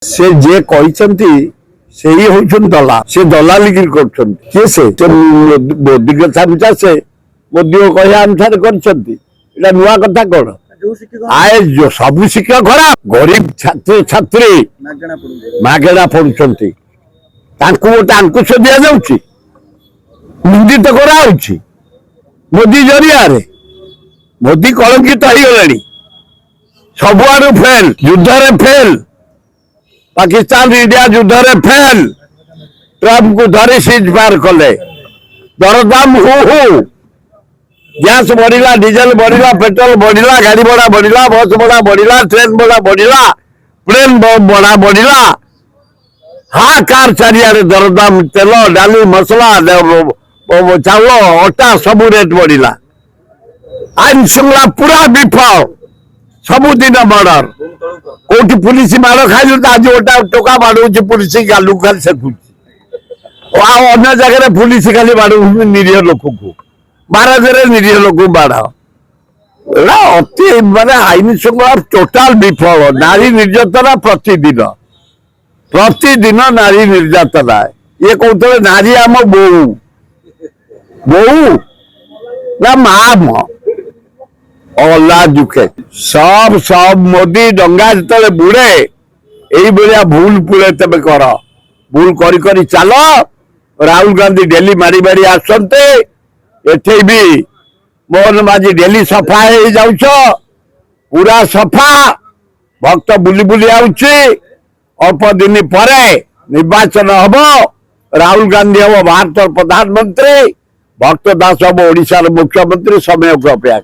से जे कहते से ही होचन दला से दलाली कर किए से मोदी कथा बुझा से मोदी कहया अनुसार कर नुआ कथा कौन आए जो सबू शिक्षा खराब गरीब छात्र छात्री मागेड़ा पढ़ुंट गोटे अंकुश दि जाऊँगी निंदित करा मोदी जरिया मोदी कलंकित हो गला सबुआड़ फेल युद्ध फेल पाकिस्तान इंडिया युद्ध फेल ट्रम्प को धरी सीज पार कले दरदाम हु गैस बढ़ला डीजेल बढ़ला पेट्रोल बढ़ला गाड़ी भड़ा बढ़ला बस भड़ा बढ़ला ट्रेन भड़ा बढ़ला प्लेन भड़ा बढ़ला हाकार चारियारे दरदाम तेल डाली मसला चाउल अटा सब रेट बढ़ला आईन श्रृंखला पूरा विफल सबुदिन मर्डर कोठी पुलिस माड़ खाई आज गोटा टोका बाड़ू पुलिस गालू खाली सेकुची अन्य जगह पुलिस खाली बाड़ू निरीह लोक को महाराज निरीह लोक बाड़ अति माने आईन श्रृंखला टोटाल विफल नारी निर्यातना प्रतिदिन नारी निर्यातना ये कहते नारी आम बोऊ बोऊ ना माँ अल्लाह दुखे सब सब मोदी डंगा जिते बुड़े यही भाया भूल पुले तब कर भूल करी चल राहुल गांधी डेली मारी मारी आसते एठे भी मोहन माझी डेली सफा हो जाऊछ पूरा सफा भक्त बुली बुली अल्प दिन पर निर्वाचन हम राहुल गांधी हम भारत प्रधानमंत्री भक्त दास हम ओडिशार मुख्यमंत्री समय को अपेक्षा